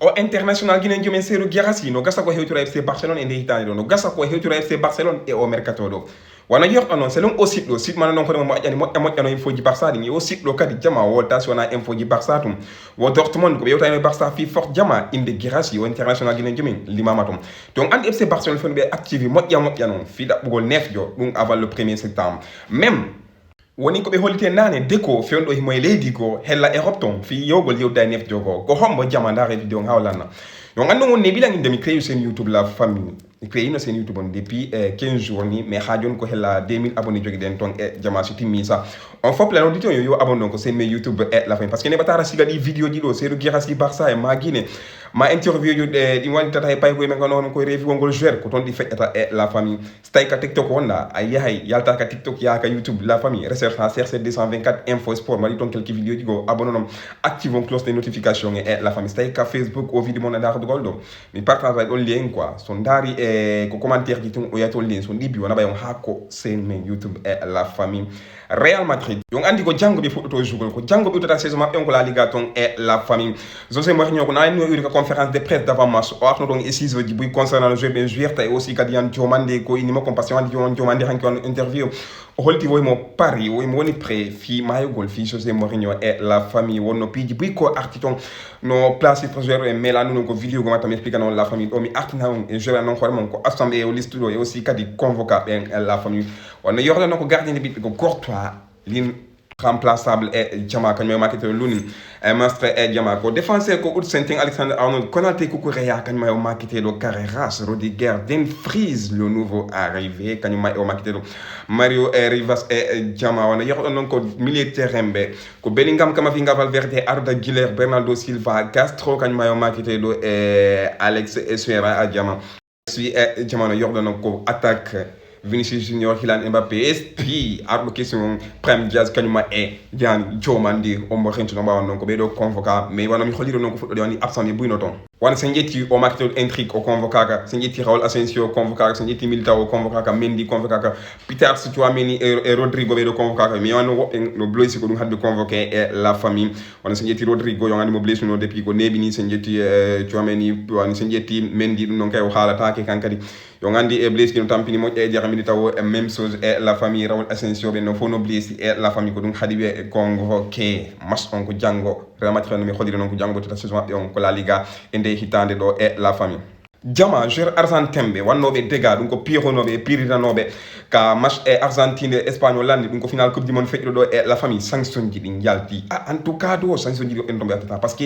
o international guinen jomen seedo guerasi no gasa ko hewtura FC Barcelone e nde hitande ɗo no gasa ko hewtura FC Barcelone e o mercato ɗo wana yorɗo noon selon o site ɗo site mana noon kono mo moƴƴani moƴƴano info ji Barça ɗi o site ɗo kadi jama wolta si wona info ji Barça tum wo Dortmund ko ɓe yewtani Barça fi fort jama inde guerasi o international guinen jomen limama tum donc andi FC Barcelone fen ɓe activi moƴƴa noon fi ɗaɓɓugol 9 jo ɗum avant le 1er septembre même woni ko ɓe hollite nane déco fewno ɗo himo e leydi ko hella Europe ton fi yewgol yewda e nef jogo ko hombo jama ndare vidéo hawlanna yo gandu won ne bilan inde mi créé sen YouTube la famille mi créé no sen YouTube on depuis 15 jours ni mais ha joni ko hella 2000 abonnés jogi den ton e jama so timmi sa on fop la non dito yo abonné ko sen me YouTube e la famille parce que ne batara siga di vidéo ji do seedo guerasi Barça e ma guine ma interview ju di woni tata e pay ko men kono ko review ngol joueur ko ton di feƴƴata e la famille stay ka TikTok wonda ay yahay yalta ka TikTok ya ka YouTube la famille recherche ha CRC 224 info sport mari ton quelques vidéos ji go abonné nom active on cloche de notification e la famille stay ka Facebook o vidéo mon ndar do goldo mi partage on lien quoi son dari e ko commentaire ji tun o yatol lien son dibi wona bayon hakko sen men YouTube e la famille Real Madrid donc andi ko jango be fuɗɗoto jugol ko jango be utata saison mabɓe on ko la liga ton e la famille José Mourinho ko nani no uri ko conférence de presse d'avant match o arno donc e 6 ji buy concernant le jeu ben joueur tay aussi kadi yan jomande ko inimo compassion andi yon jomande hanki on interview o holti woymo pari woymo woni prêt fi mayogol fi José Mourinho e la famille wonno piiji buy ko arti ton no place joueur e melanu non ko vidéo go matam explique non la famille o mi artina on e joueur non hoore mon ko assemblée o liste do e aussi kadi convoca ben la famille wonno yordo non ko gardien de but ko Courtois lin remplaçable e jama kan marketer lunin e mastre e jama ko défenseur ko Senting Alexander Arnold Konaté Cucurella kan mayo marketer do Carreras Rudiger Dumfries le nouveau arrivé kan mayo marketer do Mario Rivas e jama wana yordo non ko milieu terrain be ko Bellingham Camavinga Valverde Arda Güler Bernardo Silva Castro kan mayo marketer do Alex Essuera a jama si e jama no yordo non ko attaque Vinicius Junior, Kylian Mbappé, SP, arbo question Prem Diaz kanyuma e Dian Jomandi o mo rentu no bawan ko be do convoca mais wana mi xoliro non ko fuddo woni absent ni buyno ton wana sen jetti o marketeur intrigue o convoca sen jetti Raul Asensio convoca sen jetti Militao o convoca Mendy convoca Peter Tchouaméni e Rodrigo be do convoca mais wana no bloisi ko dum hadde convoquer e la famille wana sen jetti Rodrigo yo ngani mo blessi no depuis ko nebi ni sen jetti Tchouaméni wana sen jetti Mendy dum non kay o halata ke kankadi yo ngandi e blessi no tampini mo e jara Militao e même chose e la famille Raul Asensio be no fono blessi e la famille ko dum hadi be convoquer mas on ko jango Real Madrid no mi xoliro non ko jango to saison mabbe on ko la liga ende hitande do e la famille jama joueur argentin be wannobe dega dum ko pironobe piritanobe ka match e Argentine Espagne landi dum ko final coupe du monde feddo do e la famille sanction ji din yalti en tout cas do sanction ji en tombe atata parce que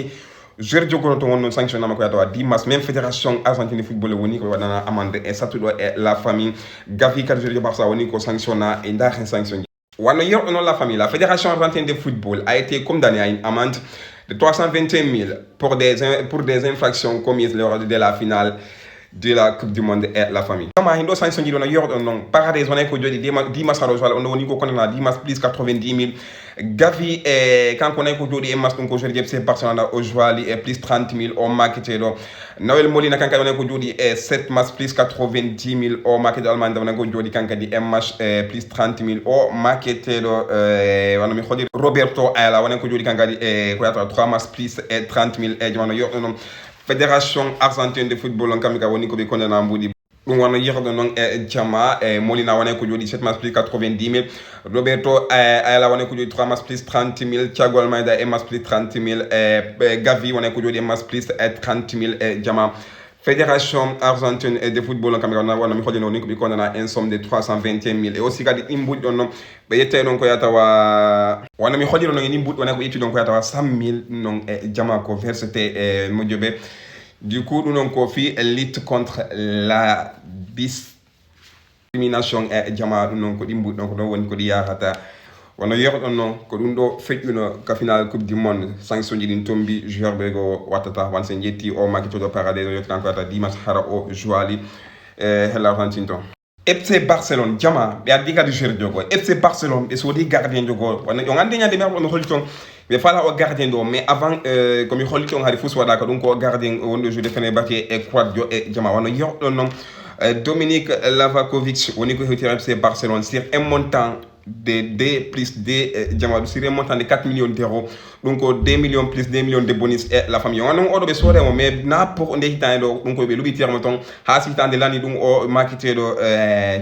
joueur jogono to wonno sanction nama ko yato 10 mars même fédération argentine football woni ko wadana amande e satudo e la famille Gavi ka joueur Barça woni ko sanctionna e ndar sanction wana yor non la famille la fédération argentine de football a été condamnée à une amende de 321 000 pour des infractions commises lors de la finale de la Coupe du Monde et la famille. Comme Hindo sanction dit on a yordo non paradise on est ko jodi 10 mars on woni ko konana 10 mars plus 90 000 Gavi e quand on est ko jodi e mas donc ko jodi FC Barcelone au jouali et plus 30 000 au marketé do Noel Molina quand on est ko jodi e 7 mars plus 90 000 au marketé allemand on est ko jodi quand di match plus 30 000 au marketé do wana mi xodi Roberto Ayala on est ko jodi quand di ko yata 3 mars plus 30 000 e jomano yordo non fédération argentine de football en kamika woni ko be kondana mbudi dum wana yirdo non e jama e Molina wana ko jodi 7 mars plus 90 000 Roberto Ayala wana ko jodi 3 mars plus 30 000 Thiago Almeida e mars plus 30 000 Gavi wana ko jodi mars plus 30 000 e jama fédération argentine de football en kamika wana mi hodino ni ko be kondana en somme de 321 000 et aussi kadi imbudi don non be yette non ko yata wana mi hodino non ni imbudi wana ko yitti don ko yata 100 000 non e jama ko versete modjobe. Du coup, nous avons fait lutte contre la discrimination et jama nous avons dit donc nous avons dit yarata wana yordo non ko dum do feƴƴuno ka final coupe du monde sanction ji din tombi joueur be go watata wan sen jetti o makito do parade do yotkan ko ata dimanche hara o joali hela Argentine ton FC Barcelone jama be adiga de joueur jogo FC Barcelone e so di gardien jogo wana yo ngande nyande mer no holton be fala o gardien do mais avant comme holton hari fus wada ko dum ko gardien wondo joueur de Fenerbahçe e Quadio e jama wana yordo non Dominique Livakovic woni ko hoti FC Barcelone sur un montant de D plus D sur un montant de 4 millions d'euros donc 2 millions plus 2 millions de bonus et la famille on odo be sore mo mais na pour nde hitande do donc be lubi terme ton ha sitande lani dum o marketé do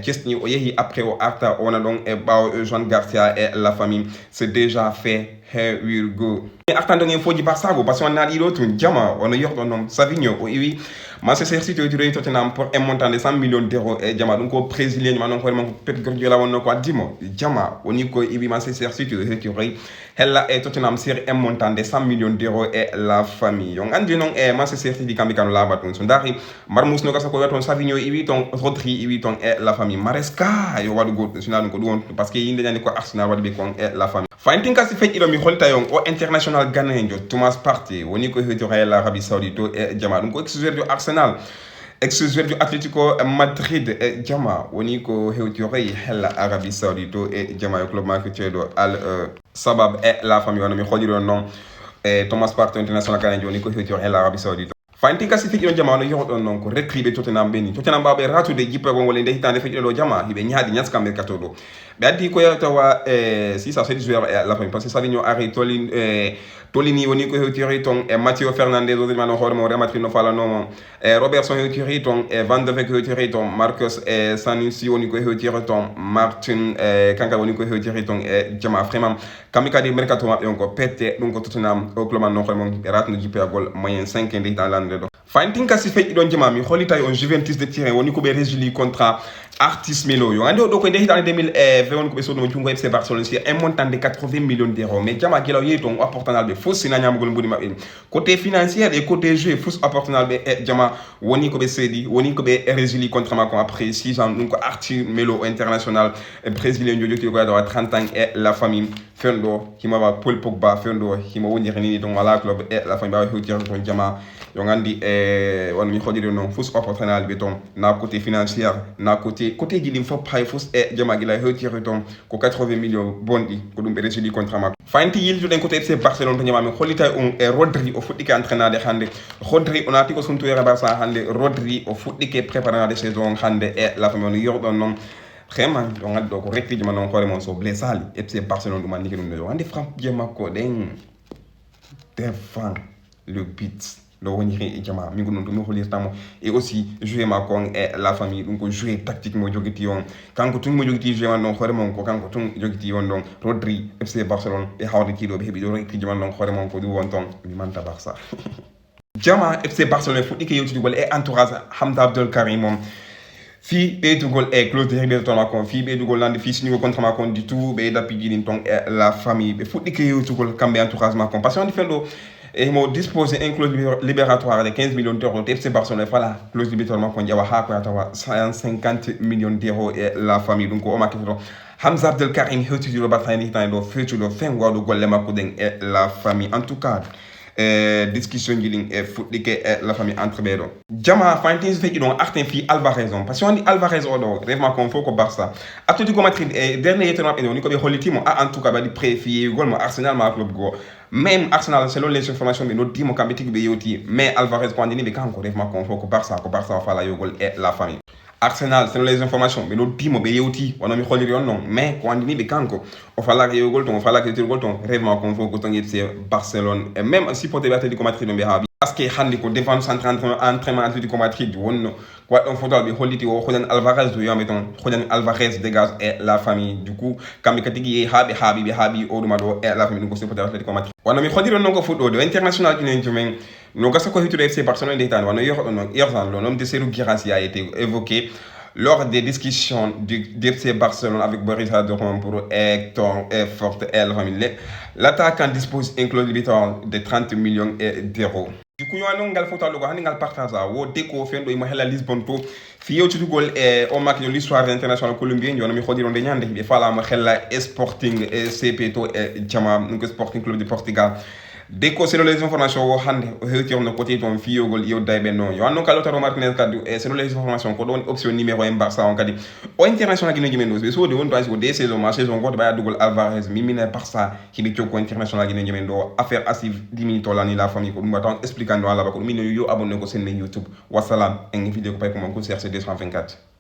chestni o yehi après o arta on a donc e baw Jean Garcia et la famille c'est déjà fait. Here we go. Attendons un foji par sago parce qu'on a dit l'autre diamant on a eu un Savigno oui Manchester City a Tottenham pour un montant de 100 millions d'euros et diamant donc au brésilien maintenant vraiment Pep Guardiola on a quoi dimo diamant on y ko ibi Manchester City hella et Tottenham sur un montant de 100 millions d'euros et la famille on andi non e Manchester City kambi kanu la baton son dari Marmous no kasa ko weton Savigno ibi ton Rodri ibi ton et la famille Maresca yo wadu go national ko don parce que yinde ñani ko Arsenal wadi be kon et la famille faintin kasi fe ilo mi holta yon o international ghanéen Thomas Partey woni ko hetorel l'Arabie Saoudite et diamant donc ex-joueur du Arsenal ex-joueur du Atlético Madrid et diamant woni ko hetorel l'Arabie Saoudite et diamant le club marketé do Al Sabab et la famille woni mi holiro non Thomas Partey international ghanéen woni ko hetorel l'Arabie Saoudite faintin kasi fe ilo diamant no yodo non ko retribe Tottenham beni Tottenham ba be ratu de jippe gon wala de hitande fe ilo diamant hibe nyaadi nyaska mercato do be addi ko yatawa si ça c'est joueur la famille parce que Savigno ari Tolini woni ko hewtiri ton Matteo Fernandes o mano hoore mo Real Madrid no fala no Robertson hewtiri ton Van de Beek hewtiri ton Marcus Sanusi woni ko hewtiri ton Martin kanka woni ko hewtiri ton jama vraiment kamikadi mercato mabbe on ko pette dum ko Tottenham o club man no hoore mo ratno jippe gol moyen 5 inde dans l'année do faintin kasi fe don jama mi holita on Juventus de Turin woni ko be résili contrat Artis Melo yo ande do ko nde hitande 2020 woni ko be sodo mo tungo FC Barcelone sur un montant de 80 millions d'euros mais jama gelaw yeton apportant be fausse sina nyamugol mbudi mabbe côté financier et côté jeu fausse apportant be jama woni ko be sedi woni ko be résili contrat ma ko après 6 ans donc Artis Melo international brésilien jojo ko do 30 ans et la famille fendo hima ba Paul Pogba fendo hima woni renini donc wala club et la famille ba hewtir ton jama yo ngandi won mi xodiri non fausse apportant be ton na côté financier na côté gili fo pay fos e jama gila hewtiri ton ko 80 millions bondi ko dum be resili contrat makko faynti yilju den côté FC Barcelone to nyama mi holita on e Rodri o fuddike entraînade hande Rodri on ati ko suntu yara Barça hande Rodri o fuddike préparade saison hande e la famille yordon non vraiment on ngaddi do ko rekti jama non hoore mon so blessali FC Barcelone dum andike dum do hande frappe jama ko den défend le but le woniri jama mi gonon dum holir tamo et aussi jouer ma kon et la famille donc jouer tactiquement jogiti on kanko tun mo jogiti jouer non hoore mon ko kanko tun jogiti on donc Rodri FC Barcelone e hawde kido be hebi do rekti jama non hoore mon ko du won ton mi manta Barça jama FC Barcelone fuddi ke yewti gol e entourage Hamza Abdel Karim mom fi be dugol e clause de rébellion ton makon fi be dugol lande fi signo contre makon du tout be dapi gilin ton e la famille be fuddi ke yewti gol kambe entourage makon parce qu'on defendo et mo disposer un clause libératoire de 15 millions d'euros FC Barcelone fala clause libératoire ko jawa ha ko atawa 150 millions d'euros et la famille donc o makito Hamza Abdel Karim hewti do batani tan do fetu do fen wado golle makko den et la famille en tout cas discussion giling e fuddike la famille entre bedo jama fantin fe idon artin fi Alvarez parce qu'on dit Alvarez odo vraiment kon foko Barça Atlético Madrid et dernier étonnant et on ko be holitimo en tout cas ba di préfier gol mo Arsenal ma club go même Arsenal selon les informations de notre team kambitik be yoti mais Alvarez ko andini be kanko vraiment kon foko Barça fala yogol et la famille Arsenal selon les informations mais notre team be yoti on a mi holiri on non mais ko andini be kanko o fala ke yogol ton fala ke tirgol ton vraiment kon foko ton FC Barcelone et même si pour Atlético Madrid be habi parce que handi ko défense entraînement Atlético Madrid wonno quoi on football be holiti o Julian Alvarez do yambe ton Julian Alvarez dégage et la famille du coup kambe katigi habi o duma do et la famille ko supporter Atlético Madrid wana mi hodiro non ko football do international guinéen jumen no gasa ko hitu FC Barcelone de tan wana yo non Erzan le nom de Serhou Guirassy a été évoqué lors des discussions du FC Barcelone avec Borussia Dortmund pour Hector Forte et la famille l'attaquant dispose un clause libératoire de 30 millions d'euros. Du coup, on a photo logo hangal partager wo deko fendo mo hela Lisbon to fi yow ci dugol o mak yo l'histoire internationale colombienne yo na mi xodiron de ñande be fala mo hela Sporting CP to jama ngo Sporting Club de Portugal deko selon les informations wo hande o hewti on côté ton fi yogol yo daybe non yo anno kala taro Martinez kadu selon les informations ko don option numéro 1 Barça on kadi o international guinéen jemeno be so de won pass ko des saisons ma saison goto baya dugol Alvarez mimina Barça hibi cioko international guinéen jemendo affaire assif 10 minutes la la famille ko dum tan explicando ala ba ko min yo abonné ko sen YouTube wassalam en vidéo ko pay ko mon ko CRC 224